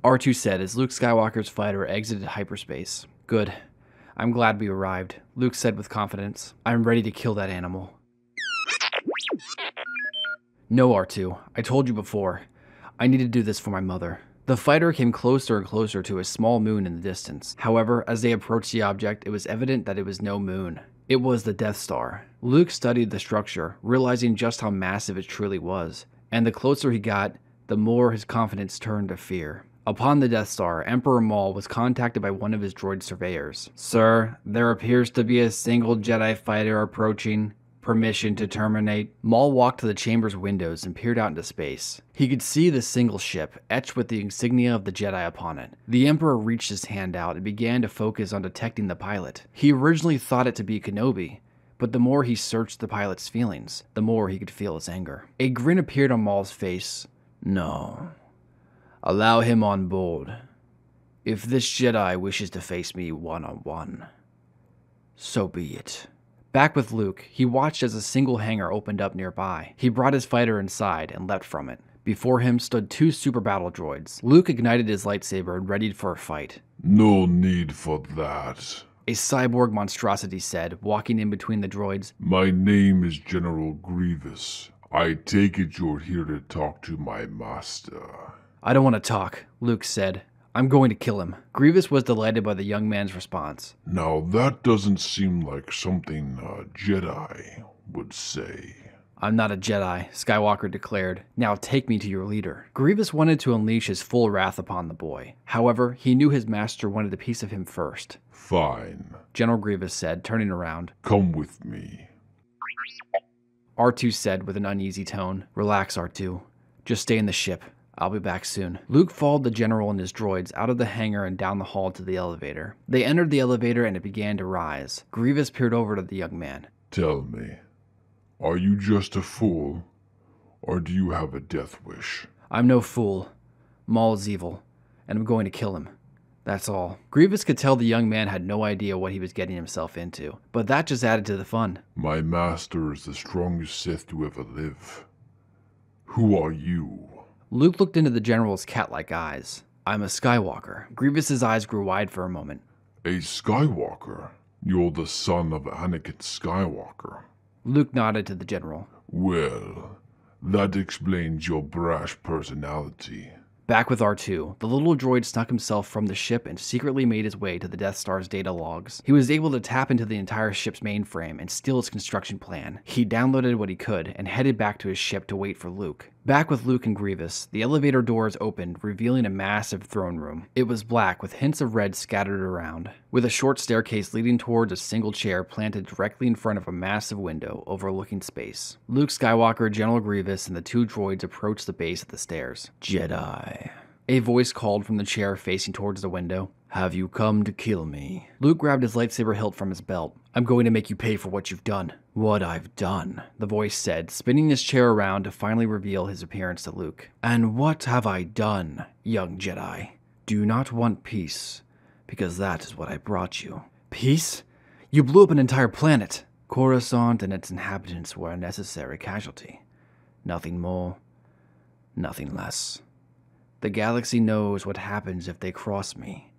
R2 said as Luke Skywalker's fighter exited hyperspace. Good. I'm glad we arrived, Luke said with confidence. I'm ready to kill that animal. No, R2. I told you before. I need to do this for my mother. The fighter came closer and closer to a small moon in the distance. However, as they approached the object, it was evident that it was no moon. It was the Death Star. Luke studied the structure, realizing just how massive it truly was. And the closer he got, the more his confidence turned to fear. Upon the Death Star, Emperor Maul was contacted by one of his droid surveyors. Sir, there appears to be a single Jedi fighter approaching. Permission to terminate. Maul walked to the chamber's windows and peered out into space. He could see the single ship, etched with the insignia of the Jedi upon it. The Emperor reached his hand out and began to focus on detecting the pilot. He originally thought it to be Kenobi, but the more he searched the pilot's feelings, the more he could feel his anger. A grin appeared on Maul's face. No. Allow him on board. If this Jedi wishes to face me one-on-one, so be it. Back with Luke, he watched as a single hangar opened up nearby. He brought his fighter inside and leapt from it. Before him stood two super battle droids. Luke ignited his lightsaber and readied for a fight. No need for that, a cyborg monstrosity said, walking in between the droids. My name is General Grievous. I take it you're here to talk to my master. I don't want to talk, Luke said. I'm going to kill him. Grievous was delighted by the young man's response. Now that doesn't seem like something a Jedi would say. I'm not a Jedi, Skywalker declared. Now take me to your leader. Grievous wanted to unleash his full wrath upon the boy. However, he knew his master wanted a piece of him first. Fine, General Grievous said, turning around. Come with me. R2 said with an uneasy tone. Relax, R2. Just stay in the ship. I'll be back soon. Luke followed the general and his droids out of the hangar and down the hall to the elevator. They entered the elevator and it began to rise. Grievous peered over to the young man. Tell me, are you just a fool, or do you have a death wish? I'm no fool. Maul is evil, and I'm going to kill him. That's all. Grievous could tell the young man had no idea what he was getting himself into, but that just added to the fun. My master is the strongest Sith to ever live. Who are you? Luke looked into the general's cat-like eyes. I'm a Skywalker. Grievous's eyes grew wide for a moment. A Skywalker? You're the son of Anakin Skywalker. Luke nodded to the general. Well, that explains your brash personality. Back with R2, the little droid snuck himself from the ship and secretly made his way to the Death Star's data logs. He was able to tap into the entire ship's mainframe and steal its construction plan. He downloaded what he could and headed back to his ship to wait for Luke. Back with Luke and Grievous, the elevator doors opened, revealing a massive throne room. It was black with hints of red scattered around, with a short staircase leading towards a single chair planted directly in front of a massive window overlooking space. Luke Skywalker, General Grievous, and the two droids approached the base of the stairs. Jedi. A voice called from the chair facing towards the window. Have you come to kill me? Luke grabbed his lightsaber hilt from his belt. I'm going to make you pay for what you've done. What I've done, the voice said, spinning his chair around to finally reveal his appearance to Luke. And what have I done, young Jedi? Do you not want peace? Because that is what I brought you. Peace? You blew up an entire planet. Coruscant and its inhabitants were a necessary casualty. Nothing more, nothing less. The galaxy knows what happens if they cross me.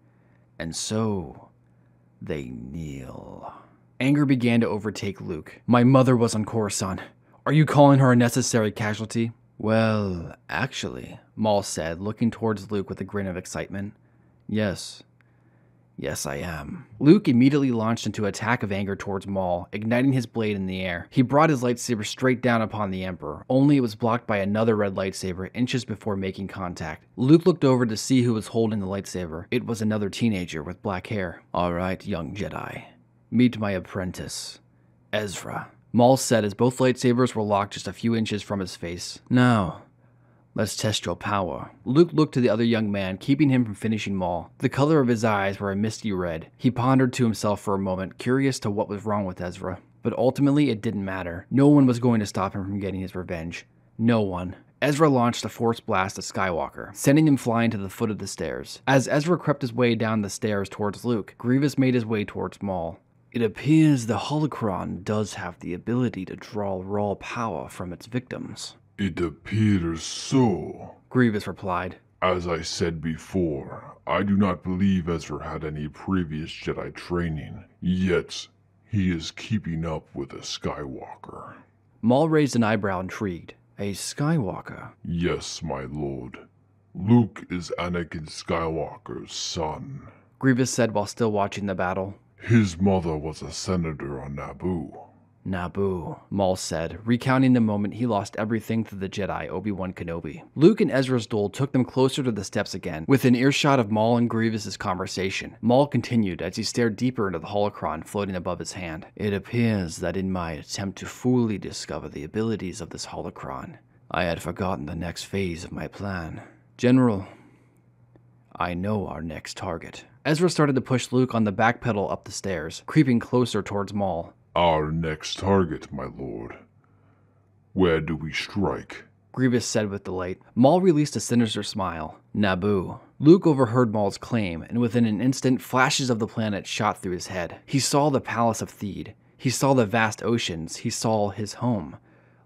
And so, they kneel. Anger began to overtake Luke. My mother was on Coruscant. Are you calling her a necessary casualty? Well, actually, Maul said, looking towards Luke with a grin of excitement. Yes. Yes, I am. Luke immediately launched into an attack of anger towards Maul, igniting his blade in the air. He brought his lightsaber straight down upon the Emperor, only it was blocked by another red lightsaber inches before making contact. Luke looked over to see who was holding the lightsaber. It was another teenager with black hair. All right, young Jedi. Meet my apprentice, Ezra. Maul said as both lightsabers were locked just a few inches from his face. Now, let's test your power. Luke looked to the other young man, keeping him from finishing Maul. The color of his eyes were a misty red. He pondered to himself for a moment, curious to what was wrong with Ezra. But ultimately, it didn't matter. No one was going to stop him from getting his revenge. No one. Ezra launched a force blast at Skywalker, sending him flying to the foot of the stairs. As Ezra crept his way down the stairs towards Luke, Grievous made his way towards Maul. It appears the holocron does have the ability to draw raw power from its victims. It appears so, Grievous replied. As I said before, I do not believe Ezra had any previous Jedi training, yet he is keeping up with a Skywalker. Maul raised an eyebrow, intrigued. A Skywalker? Yes, my lord. Luke is Anakin Skywalker's son. Grievous said while still watching the battle. His mother was a senator on Naboo. Naboo, Maul said, recounting the moment he lost everything to the Jedi Obi-Wan Kenobi. Luke and Ezra's duel took them closer to the steps again, within earshot of Maul and Grievous' conversation. Maul continued as he stared deeper into the holocron floating above his hand. It appears that in my attempt to fully discover the abilities of this holocron, I had forgotten the next phase of my plan. General, I know our next target. Ezra started to push Luke on the back pedal up the stairs, creeping closer towards Maul. Our next target, my lord. Where do we strike? Grievous said with delight. Maul released a sinister smile. Naboo. Luke overheard Maul's claim, and within an instant, flashes of the planet shot through his head. He saw the palace of Theed. He saw the vast oceans. He saw his home.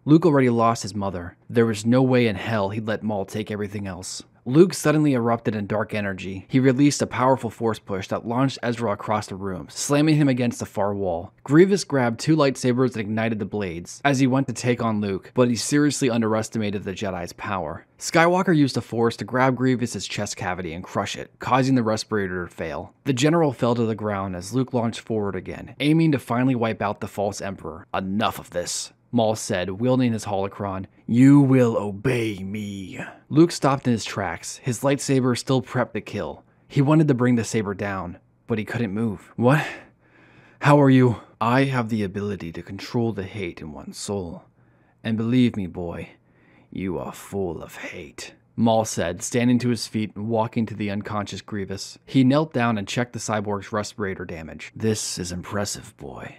Luke already lost his mother. There was no way in hell he'd let Maul take everything else. Luke suddenly erupted in dark energy. He released a powerful force push that launched Ezra across the room, slamming him against the far wall. Grievous grabbed two lightsabers and ignited the blades as he went to take on Luke, but he seriously underestimated the Jedi's power. Skywalker used the Force to grab Grievous' chest cavity and crush it, causing the respirator to fail. The general fell to the ground as Luke launched forward again, aiming to finally wipe out the false Emperor. Enough of this, Maul said, wielding his holocron. You will obey me. Luke stopped in his tracks, his lightsaber still prepped to kill. He wanted to bring the saber down, but he couldn't move. What? How are you? I have the ability to control the hate in one's soul. And believe me, boy, you are full of hate. Maul said, standing to his feet and walking to the unconscious Grievous. He knelt down and checked the cyborg's respirator damage. This is impressive, boy.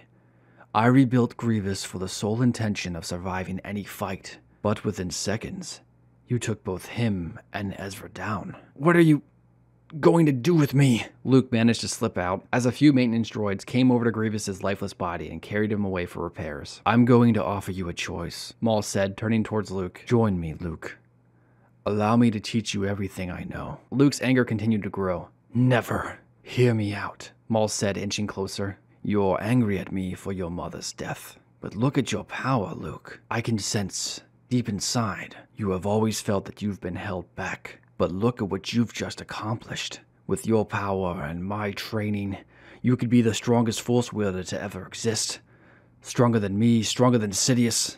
I rebuilt Grievous for the sole intention of surviving any fight, but within seconds, you took both him and Ezra down. What are you going to do with me? Luke managed to slip out as a few maintenance droids came over to Grievous' lifeless body and carried him away for repairs. I'm going to offer you a choice, Maul said, turning towards Luke. Join me, Luke. Allow me to teach you everything I know. Luke's anger continued to grow. Never. Hear me out, Maul said, inching closer. You're angry at me for your mother's death. But look at your power, Luke. I can sense, deep inside, you have always felt that you've been held back. But look at what you've just accomplished. With your power and my training, you could be the strongest Force wielder to ever exist. Stronger than me, stronger than Sidious.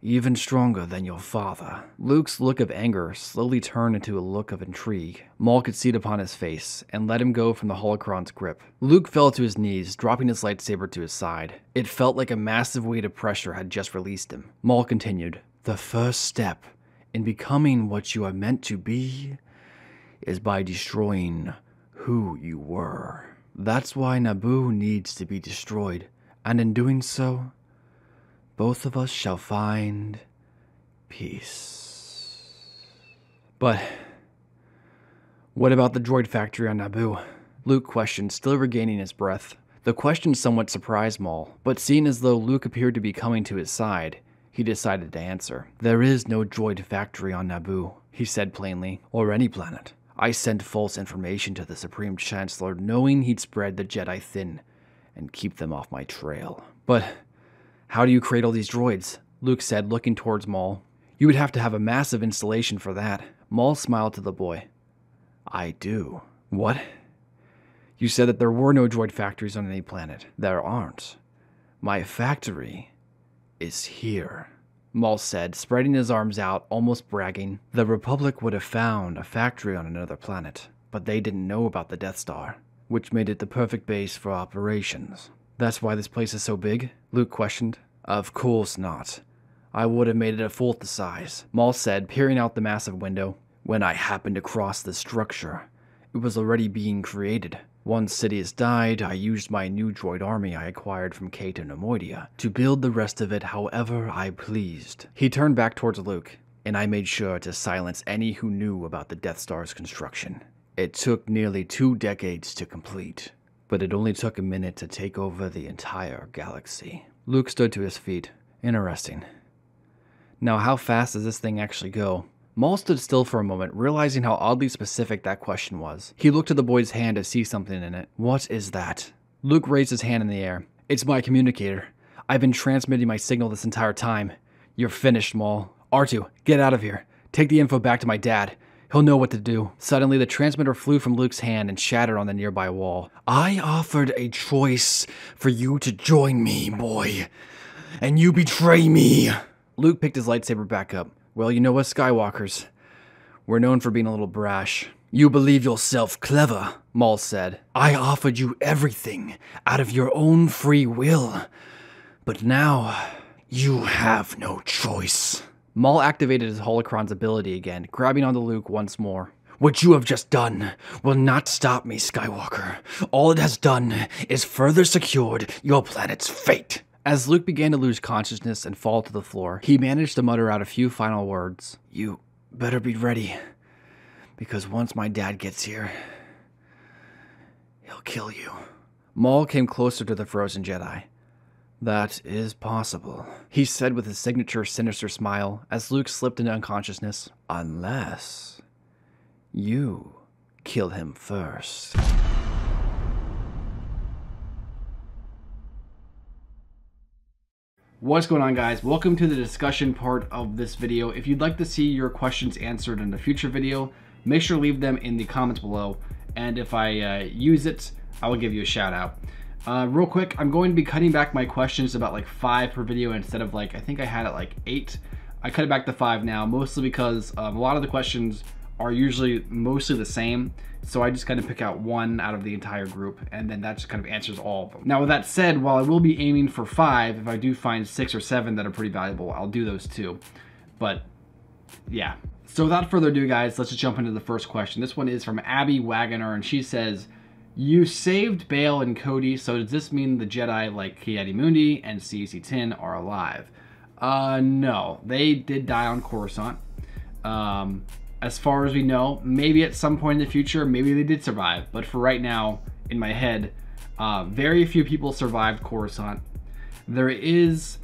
Even stronger than your father. Luke's look of anger slowly turned into a look of intrigue. Maul could see it upon his face, and let him go from the holocron's grip. Luke fell to his knees, dropping his lightsaber to his side. It felt like a massive weight of pressure had just released him. Maul continued, The first step in becoming what you are meant to be is by destroying who you were. That's why Naboo needs to be destroyed, and in doing so, both of us shall find peace. But what about the droid factory on Naboo? Luke questioned, still regaining his breath. The question somewhat surprised Maul, but seeing as though Luke appeared to be coming to his side, he decided to answer. There is no droid factory on Naboo, he said plainly, or any planet. I sent false information to the Supreme Chancellor knowing he'd spread the Jedi thin and keep them off my trail. But how do you create all these droids? Luke said, looking towards Maul. You would have to have a massive installation for that. Maul smiled to the boy. I do. What? You said that there were no droid factories on any planet. There aren't. My factory is here, Maul said, spreading his arms out, almost bragging. The Republic would have found a factory on another planet, but they didn't know about the Death Star, which made it the perfect base for operations. That's why this place is so big? Luke questioned. Of course not. I would have made it a fourth the size, Maul said, peering out the massive window. When I happened across the structure, it was already being created. Once Sidious died, I used my new droid army I acquired from Cato Neimoidia to build the rest of it however I pleased. He turned back towards Luke, and I made sure to silence any who knew about the Death Star's construction. It took nearly 2 decades to complete, but it only took a minute to take over the entire galaxy. Luke stood to his feet. Interesting. Now, how fast does this thing actually go? Maul stood still for a moment, realizing how oddly specific that question was. He looked at the boy's hand to see something in it. What is that? Luke raised his hand in the air. It's my communicator. I've been transmitting my signal this entire time. You're finished, Maul. R2, get out of here. Take the info back to my dad. He'll know what to do. Suddenly, the transmitter flew from Luke's hand and shattered on the nearby wall. I offered a choice for you to join me, boy. And you betray me. Luke picked his lightsaber back up. Well, you know us Skywalkers. We're known for being a little brash. You believe yourself clever, Maul said. I offered you everything out of your own free will. But now, you have no choice. Maul activated his holocron's ability again, grabbing onto Luke once more. What you have just done will not stop me, Skywalker. All it has done is further secured your planet's fate. As Luke began to lose consciousness and fall to the floor, he managed to mutter out a few final words. You better be ready, because once my dad gets here, he'll kill you. Maul came closer to the frozen Jedi. That is possible, he said with his signature sinister smile as Luke slipped into unconsciousness. Unless you kill him first. What's going on, guys? Welcome to the discussion part of this video. If you'd like to see your questions answered in a future video, make sure to leave them in the comments below, and if I use it, I will give you a shout out. Real quick, I'm going to be cutting back my questions to about like 5 per video instead of like, I think I had it like 8. I cut it back to 5 now, mostly because a lot of the questions are usually mostly the same. So I just kind of pick out one out of the entire group, and then that just kind of answers all of them. Now with that said, while I will be aiming for 5, if I do find 6 or 7 that are pretty valuable, I'll do those too. But yeah. So without further ado, guys, let's just jump into the first question. This one is from Abby Wagoner, and she says, you saved Bail and Cody, so does this mean the Jedi like Ki-Adi-Mundi and CEC-10 are alive? No, they did die on Coruscant. As far as we know, maybe at some point in the future, maybe they did survive. But for right now, in my head, very few people survived Coruscant. There is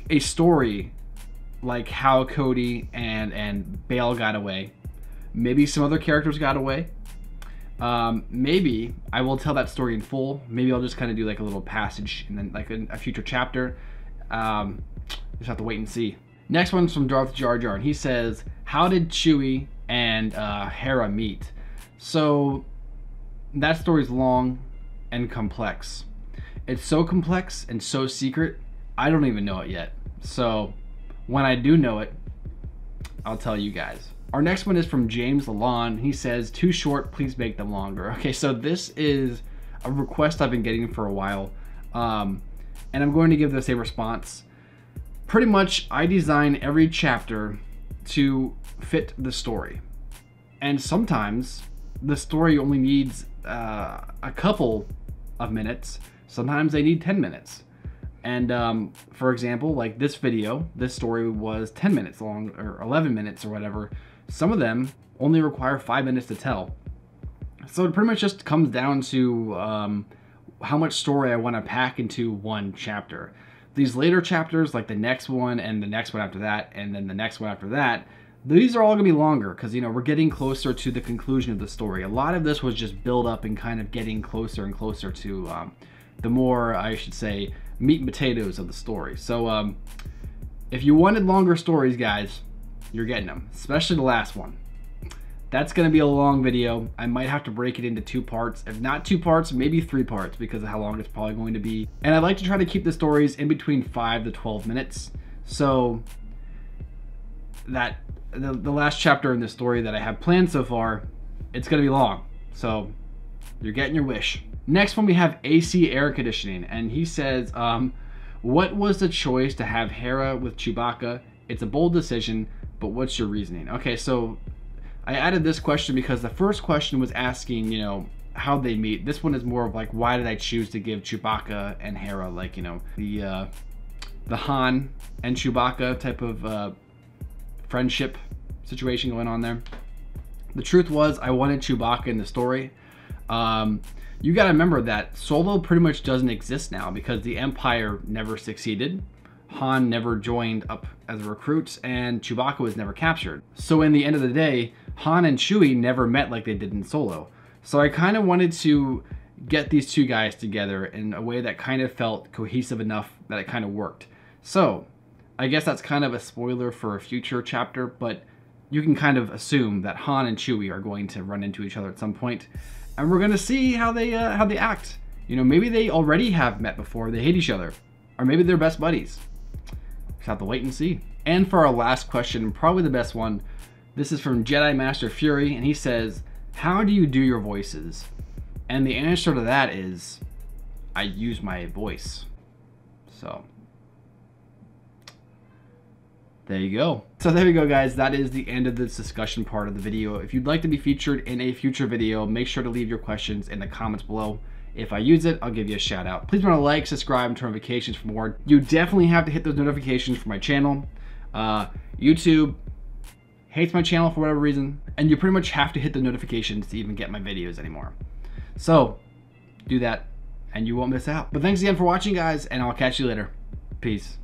a story like how Cody and Bail got away. Maybe some other characters got away. Maybe I will tell that story in full. Maybe I'll just kind of do like a little passage and then like a future chapter. Just have to wait and see. Next one's from Darth Jar Jar, and he says, how did Chewie and Hera meet? So that story's long and complex. It's so complex and so secret, I don't even know it yet. So when I do know it, I'll tell you guys. Our next one is from James Lalonde. He says, too short, please make them longer. Okay, so this is a request I've been getting for a while, and I'm going to give this a response. Pretty much, I design every chapter to fit the story. And sometimes the story only needs a couple of minutes. Sometimes they need 10 minutes. And for example, like this video, this story was 10 minutes long or 11 minutes or whatever. Some of them only require 5 minutes to tell. So it pretty much just comes down to how much story I want to pack into one chapter. These later chapters, like the next one and the next one after that, and then the next one after that, these are all going to be longer because, you know, we're getting closer to the conclusion of the story. A lot of this was just build up and kind of getting closer and closer to the more, I should say, meat and potatoes of the story. So if you wanted longer stories, guys, you're getting them, especially the last one. That's going to be a long video. I might have to break it into 2 parts. If not 2 parts, maybe 3 parts because of how long it's probably going to be. And I'd like to try to keep the stories in between 5 to 12 minutes. So that the last chapter in the story that I have planned so far, it's going to be long. So you're getting your wish. Next one, we have AC Air Conditioning. And he says, what was the choice to have Hera with Chewbacca? It's a bold decision, but what's your reasoning? Okay, so I added this question because the first question was asking, you know, how they meet. This one is more of like, why did I choose to give Chewbacca and Hera, like, you know, the Han and Chewbacca type of friendship situation going on there. The truth was, I wanted Chewbacca in the story. You gotta remember that Solo pretty much doesn't exist now because the Empire never succeeded. Han never joined up as a recruit and Chewbacca was never captured. So in the end of the day, Han and Chewie never met like they did in Solo. So I kind of wanted to get these two guys together in a way that kind of felt cohesive enough that it kind of worked. So I guess that's kind of a spoiler for a future chapter, but you can kind of assume that Han and Chewie are going to run into each other at some point, and we're going to see how they act. You know, maybe they already have met before, they hate each other, or maybe they're best buddies. Just have to wait and see. And for our last question, probably the best one, this is from Jedi Master Fury, and he says, how do you do your voices? And the answer to that is, I use my voice. So there you go. So there you go, guys. That is the end of this discussion part of the video. If you'd like to be featured in a future video, make sure to leave your questions in the comments below. If I use it, I'll give you a shout out. Please remember to like, subscribe, and turn notifications for more. You definitely have to hit those notifications for my channel. YouTube hates my channel for whatever reason, and you pretty much have to hit the notifications to even get my videos anymore. So do that and you won't miss out. But thanks again for watching, guys, and I'll catch you later. Peace.